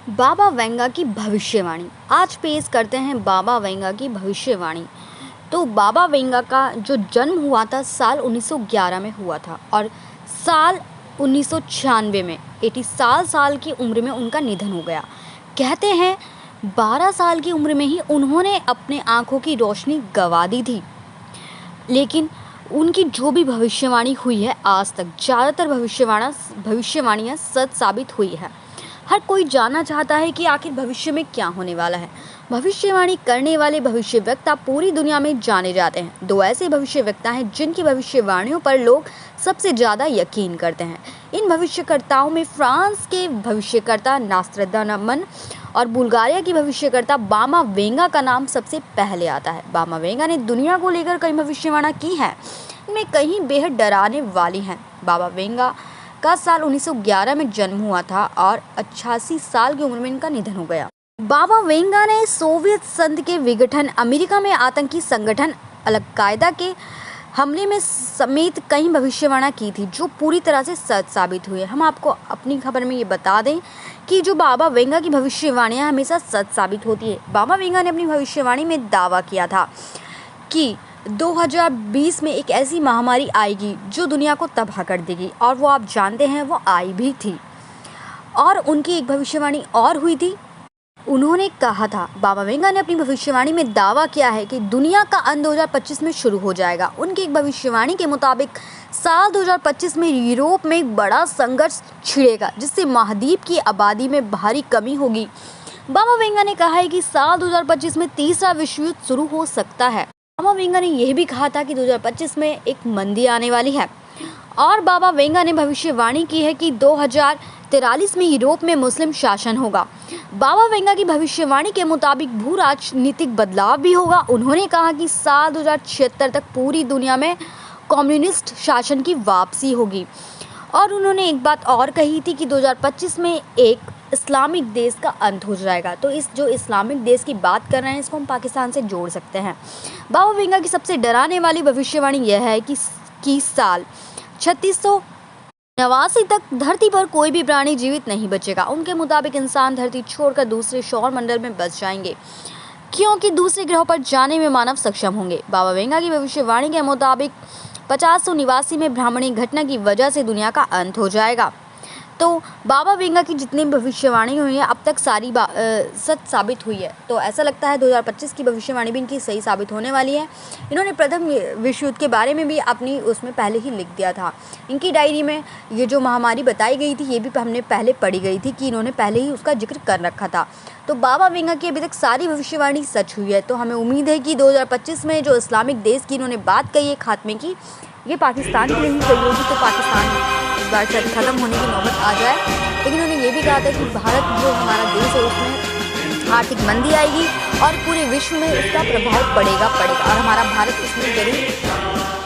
बाबा Venga की भविष्यवाणी। आज पेश करते हैं बाबा वेंगा की भविष्यवाणी। तो बाबा वेंगा का जो जन्म हुआ था साल 1911 में हुआ था और साल 1996 में 87 साल की उम्र में उनका निधन हो गया। कहते हैं 12 साल की उम्र में ही उन्होंने अपने आँखों की रोशनी गंवा दी थी। लेकिन उनकी जो भी भविष्यवाणी हुई है आज तक ज़्यादातर भविष्यवाणियाँ सच साबित हुई है। हर कोई जानना चाहता है कि आखिर भविष्य में क्या होने वाला है। भविष्यवाणी करने वाले भविष्यवक्ता पूरी दुनिया में जाने जाते हैं। दो ऐसे भविष्यवक्ता हैं जिनकी भविष्यवाणियों पर लोग सबसे ज़्यादा यकीन करते हैं। इन भविष्यकर्ताओं में फ्रांस के भविष्यकर्ता नॉस्ट्राडामस और बुल्गारिया की भविष्यकर्ता बाबा वेंगा का नाम सबसे पहले आता है। बाबा वेंगा ने दुनिया को लेकर कई भविष्यवाणी की हैं, इनमें कई बेहद डराने वाली हैं। बाबा वेंगा का साल 1911 में जन्म हुआ था और 88 साल की उम्र में इनका निधन हो गया। बाबा वेंगा ने सोवियत संघ के विघटन, अमेरिका में आतंकी संगठन अल-कायदा के हमले में समेत कई भविष्यवाणी की थी जो पूरी तरह से सच साबित हुई है। हम आपको अपनी खबर में ये बता दें कि जो बाबा वेंगा की भविष्यवाणियाँ हमेशा सच साबित होती है। बाबा वेंगा ने अपनी भविष्यवाणी में दावा किया था कि 2020 में एक ऐसी महामारी आएगी जो दुनिया को तबाह कर देगी, और वो आप जानते हैं वो आई भी थी। और उनकी एक भविष्यवाणी और हुई थी। उन्होंने कहा था, बाबा वेंगा ने अपनी भविष्यवाणी में दावा किया है कि दुनिया का अंत 2025 में शुरू हो जाएगा। उनकी एक भविष्यवाणी के मुताबिक साल 2025 में यूरोप में एक बड़ा संघर्ष छिड़ेगा जिससे महाद्वीप की आबादी में भारी कमी होगी। बाबा वेंगा ने कहा है कि साल 2025 में तीसरा विश्व युद्ध शुरू हो सकता है। बाबा वेंगा ने यह भी कहा था कि 2025 में एक मंदी आने वाली है। और बाबा वेंगा ने भविष्यवाणी की है कि 2043 में यूरोप में मुस्लिम शासन होगा। बाबा वेंगा की भविष्यवाणी के मुताबिक भू राजनीतिक बदलाव भी होगा। उन्होंने कहा कि साल 2076 तक पूरी दुनिया में कम्युनिस्ट शासन की वापसी होगी। और उन्होंने एक बात और कही थी कि 2025 में एक इस्लामिक देश का अंत हो जाएगा। तो इस जो इस्लामिक देश की बात कर रहे हैं इसको हम पाकिस्तान से जोड़ सकते हैं। बाबा वेंगा की सबसे डराने वाली भविष्यवाणी यह है कि साल 3689 तक धरती पर कोई भी प्राणी जीवित नहीं बचेगा। उनके मुताबिक इंसान धरती छोड़कर दूसरे सौर मंडल में बस जाएंगे क्योंकि दूसरे ग्रहों पर जाने में मानव सक्षम होंगे। बाबा वेंगा की भविष्यवाणी के मुताबिक 589 में ब्राह्मणी घटना की वजह से दुनिया का अंत हो जाएगा। तो बाबा वेंगा की जितनी भविष्यवाणी हुई है अब तक सारी सच साबित हुई है। तो ऐसा लगता है 2025 की भविष्यवाणी भी इनकी सही साबित होने वाली है। इन्होंने प्रथम विश्व युद्ध के बारे में भी अपनी उसमें पहले ही लिख दिया था। इनकी डायरी में ये जो महामारी बताई गई थी ये भी हमने पहले पढ़ी गई थी कि इन्होंने पहले ही उसका जिक्र कर रखा था। तो बाबा वेंगा की अभी तक सारी भविष्यवाणी सच हुई है। तो हमें उम्मीद है कि 2025 में जो इस्लामिक देश की इन्होंने बात कही है खात्मे की, ये पाकिस्तान के लिए ही कही होगी। तो पाकिस्तान इस बार शायद ख़त्म होने की नौबत आ जाए। लेकिन उन्होंने ये भी कहा था कि भारत जो हमारा देश है उसमें आर्थिक मंदी आएगी और पूरे विश्व में इसका प्रभाव पड़ेगा और हमारा भारत इसमें जरूर